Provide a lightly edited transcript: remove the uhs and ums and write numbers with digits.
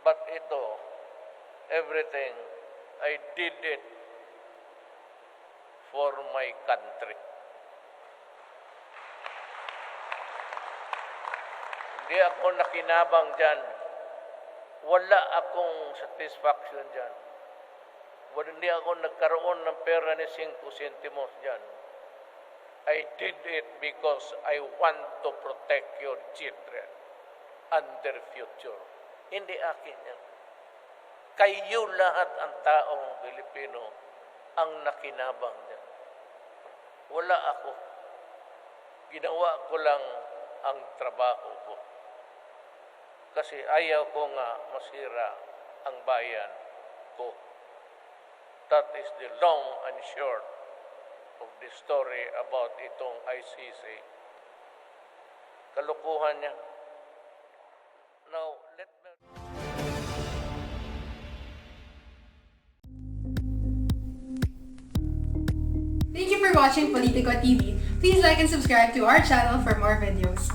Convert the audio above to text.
But ito, everything, I did it for my country. Hindi ako nakinabang dyan. Wala akong satisfaction dyan. Hindi ako nagkaroon ng pera ni 5 sentimos dyan. I did it because I want to protect your children and their future. Hindi akin yan. Kayo lahat ang taong Pilipino ang nakinabang dyan. Wala ako. Ginawa ko lang ang trabaho ko. Kasi ayaw ko nga masira ang bayan ko. That is the long and short of the story about itong ICC. Kalukuhan niya. Now, let me... Thank you for watching Politico TV. Please like and subscribe to our channel for more videos.